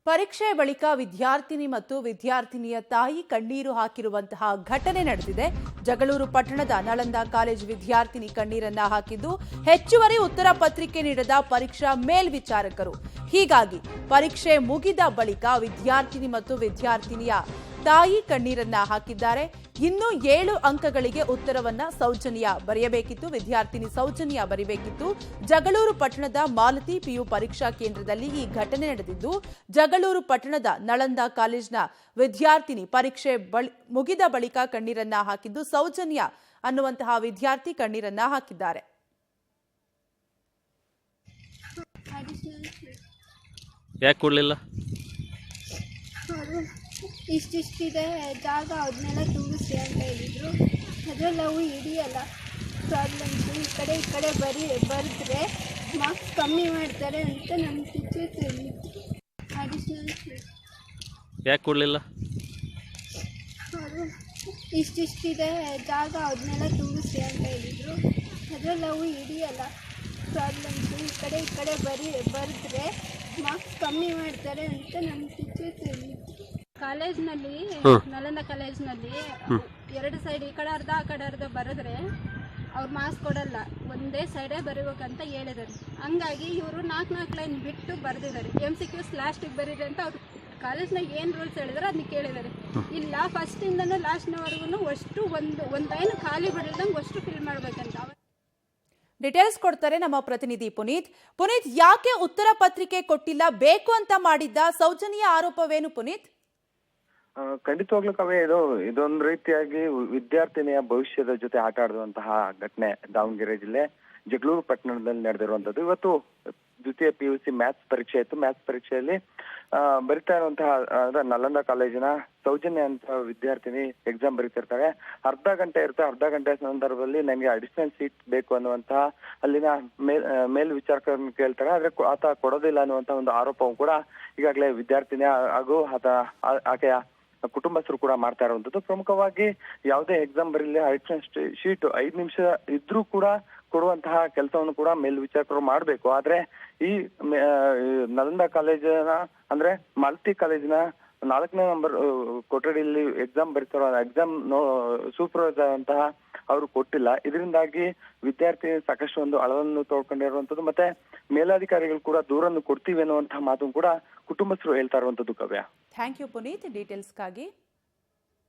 ಪರೀಕ್ಷೆ ಬಳಿಕ ವಿದ್ಯಾರ್ಥಿನಿ ಮತ್ತು ವಿದ್ಯಾರ್ಥಿನಿಯ ತಾಯಿ ಕಣ್ಣೀರು ಹಾಕಿರುವಂತಹ ಘಟನೆ ನಡೆದಿದೆ. ಜಗಳೂರು ಪಟ್ಟಣದ ನಳಂದ ಕಾಲೇಜ್ ವಿದ್ಯಾರ್ಥಿನಿ ಕಣ್ಣೀರನ್ನ ಹಾಕಿದ್ದು ಹೆಚ್ಚುವರಿ ಉತ್ತರ ಪತ್ರಿಕೆ ನೀಡದ ಪರೀಕ್ಷಾ ಮೇಲ್ವಿಚಾರಕರು. ಹೀಗಾಗಿ ಪರೀಕ್ಷೆ ಮುಗಿದ ಬಳಿಕ ವಿದ್ಯಾರ್ಥಿನಿ ಮತ್ತು ವಿದ್ಯಾರ್ಥಿನಿಯ ತಾಯಿ ಕಣ್ಣೀರನ್ನ ಹಾಕಿದ್ದಾರೆ. ಇನ್ನು 7 ಅಂಕಗಳಿಗೆ ಉತ್ತರವನ್ನ ಸೌಜನ್ಯ ಬರೆಯಬೇಕಿತ್ತು. ವಿದ್ಯಾರ್ಥಿನಿ ಸೌಜನ್ಯ ಬರೆಯಬೇಕಿತ್ತು. ಜಗಳೂರು ಪಟ್ಟಣದ ಮಾಲತಿ ಪಿಯು ಪರೀಕ್ಷಾ ಕೇಂದ್ರದಲ್ಲಿ ಈ ಘಟನೆ ನಡೆದಿದ್ದು, ಜಗಳೂರು ಪಟ್ಟಣದ ನಳಂದ ಕಾಲೇಜಿನ ವಿದ್ಯಾರ್ಥಿನಿ ಪರೀಕ್ಷೆ ಮುಗಿದ ಬಳಿಕ ಕಣ್ಣೀರನ್ನ ಹಾಕಿದ್ದು, ಸೌಜನ್ಯ ಅನ್ನುವಂತಹ ವಿದ್ಯಾರ್ಥಿ ಕಣ್ಣೀರನ್ನ ಹಾಕಿದ್ದಾರೆ. ಯಾಕೆ ಕೊಡಲಿಲ್ಲ? ಇಷ್ಟಿಷ್ಟಿದೆ ಜಾಗ ಅದನ್ನೆಲ್ಲ ತುಂಬಿಸಿ ಅಂತ ಹೇಳಿದರು. ಅದರಲ್ಲಿ ಅವು ಹಿಡಿಯಲ್ಲ ಪ್ರಾಬ್ಲಮ್ಸು. ಈ ಕಡೆ ಬರೆದ್ರೆ ಮಾರ್ಕ್ಸ್ ಕಮ್ಮಿ ಮಾಡ್ತಾರೆ ಅಂತ ನಮ್ಮ ಟೀಚರ್ಸ್ ಹೇಳಿದ್ರು. ಅಡಿಷ್ನಲ್ ಯಾಕೆ ಕೊಡಲಿಲ್ಲ? ಅವರು ಇಷ್ಟಿಷ್ಟಿದೆ ಜಾಗ ಅದನ್ನೆಲ್ಲ ತುಂಬಿಸಿ ಅಂತ ಹೇಳಿದರು. ಅದರಲ್ಲಿ ಅವು ಹಿಡಿಯಲ್ಲ ಪ್ರಾಬ್ಲಮ್ಸು. ಈ ಕಡೆ ಬರೆದ್ರೆ ಮಾರ್ಕ್ಸ್ ಕಮ್ಮಿ ಮಾಡ್ತಾರೆ ಅಂತ ನಮ್ಮ ಟೀಚರ್ಸ್ ಹೇಳಿದ್ರು. ಕಾಲೇಜ್ನಲ್ಲಿ ನಳಂದ ಕಾಲೇಜ್ನಲ್ಲಿ 2 ಸೈಡ್ ಈ ಕಡೆ ಅರ್ಧ ಆ ಕಡೆ ಅರ್ಧ ಬರೆದ್ರೆ ಅವ್ರು ಮಾರ್ಕ್ಸ್ ಕೊಡಲ್ಲ, ಒಂದೇ ಸೈಡೇ ಬರೀಬೇಕಂತ ಹೇಳಿದ್ದಾರೆ. ಹಂಗಾಗಿ ಇವರು 4 ಲೈನ್ ಬಿಟ್ಟು ಬರೆದಿದ್ದಾರೆ. MCQs ಲಾಸ್ಟಿಗೆ ಬರೀರಿ ಅಂತ ಅವ್ರು ಕಾಲೇಜ್ನಾಗ ಏನು ರೂಲ್ಸ್ ಹೇಳಿದಾರೆ ಅದನ್ನ ಕೇಳಿದ್ದಾರೆ. ಇಲ್ಲ ಫಸ್ಟಿಂದನೂ ಲಾಸ್ಟ್ನವರೆಗೂ ಅಷ್ಟು ಒಂದು ಲೈನ್ ಖಾಲಿ ಬಿಡಲ್ದಂಗೆ ಅಷ್ಟು ಫಿಲ್ ಮಾಡ್ಬೇಕಂತ. ಡೀಟೇಲ್ಸ್ ಕೊಡ್ತಾರೆ ನಮ್ಮ ಪ್ರತಿನಿಧಿ ಪುನೀತ್. ಯಾಕೆ ಉತ್ತರ ಪತ್ರಿಕೆ ಕೊಟ್ಟಿಲ್ಲ? ಬೇಕು ಅಂತ ಮಾಡಿದ್ದ? ಸೌಜನ್ಯ ಆರೋಪವೇನು ಪುನೀತ್? ಖಂಡಿತವಾಗ್ಲೂ ಕವಿ, ಇದೊಂದು ರೀತಿಯಾಗಿ ವಿದ್ಯಾರ್ಥಿನಿಯ ಭವಿಷ್ಯದ ಜೊತೆ ಆಟ ಆಡುವಂತಹ ಘಟನೆ ದಾವಣಗೆರೆ ಜಿಲ್ಲೆ ಜಗಳೂರು ಪಟ್ಟಣದಲ್ಲಿ ನಡೆದಿರುವಂತದ್ದು. ಇವತ್ತು ದ್ವಿತೀಯ PUC ಮ್ಯಾಥ್ಸ್ ಪರೀಕ್ಷೆ ಇತ್ತು. ಮ್ಯಾಥ್ಸ್ ಪರೀಕ್ಷೆಯಲ್ಲಿ ಬರಿತಾ ಇರುವಂತಹ ನಳಂದ ಕಾಲೇಜಿನ ಸೌಜನ್ಯ ಅಂತ ವಿದ್ಯಾರ್ಥಿನಿ ಎಕ್ಸಾಮ್ ಬರೀತಿರ್ತಾರೆ. ಅರ್ಧ ಗಂಟೆ ಇರುತ್ತೆ. ಅರ್ಧ ಗಂಟೆ ಸಂದರ್ಭದಲ್ಲಿ ನನಗೆ ಅಡಿಷನಲ್ ಸೀಟ್ ಬೇಕು ಅನ್ನುವಂತಹ ಅಲ್ಲಿನ ಮೇಲ್ವಿಚಾರಕರನ್ನು ಕೇಳ್ತಾರೆ. ಆದ್ರೆ ಆತ ಕೊಡೋದಿಲ್ಲ ಅನ್ನುವಂತಹ ಒಂದು ಆರೋಪವು ಕೂಡ ಈಗಾಗಲೇ ವಿದ್ಯಾರ್ಥಿನಿ ಹಾಗೂ ಆಕೆಯ ಕುಟುಂಬಸ್ಥರು ಕೂಡ ಮಾಡ್ತಾ ಇರುವಂತದ್ದು. ಪ್ರಮುಖವಾಗಿ ಯಾವುದೇ ಎಕ್ಸಾಮ್ ಬರೀಲಿ ಅಡಿಷನಲ್ ಶೀಟ್ 5 ನಿಮಿಷ ಇದ್ರೂ ಕೂಡ ಕೊಡುವಂತಹ ಕೆಲಸವನ್ನು ಕೂಡ ಮೇಲ್ವಿಚಾರಕರು ಮಾಡಬೇಕು. ಆದ್ರೆ ಈ ನಳಂದ ಕಾಲೇಜಿನ ಅಂದ್ರೆ ಮಾಲತಿ ಕಾಲೇಜಿನ 4ನೇ ನಂಬರ್ ಕೊಠಡಿಯಲ್ಲಿ ಎಕ್ಸಾಮ್ ಬರೀತಾರೋ ಎಕ್ಸಾಮ್ ಸೂಪರ್ವೈಸರ್ ಅಂತಹ ಅವರು ಕೊಟ್ಟಿಲ್ಲ. ಇದರಿಂದಾಗಿ ವಿದ್ಯಾರ್ಥಿ ಸಾಕಷ್ಟು ಒಂದು ಅಳವನ್ನು ತೋಡ್ಕೊಂಡಿರುವಂತದ್ದು. ಮತ್ತೆ ಮೇಲಾಧಿಕಾರಿಗಳು ಕೂಡ ದೂರನ್ನು ಕೊಡ್ತೀವಿ ಅನ್ನುವಂತಹ ಮಾತು ಕೂಡ ಕುಟುಂಬಸ್ಥರು ಹೇಳ್ತಾ ಇರುವಂತದ್ದು. Kavya, thank you Puneeth ಡೀಟೇಲ್ಸ್ಗಾಗಿ.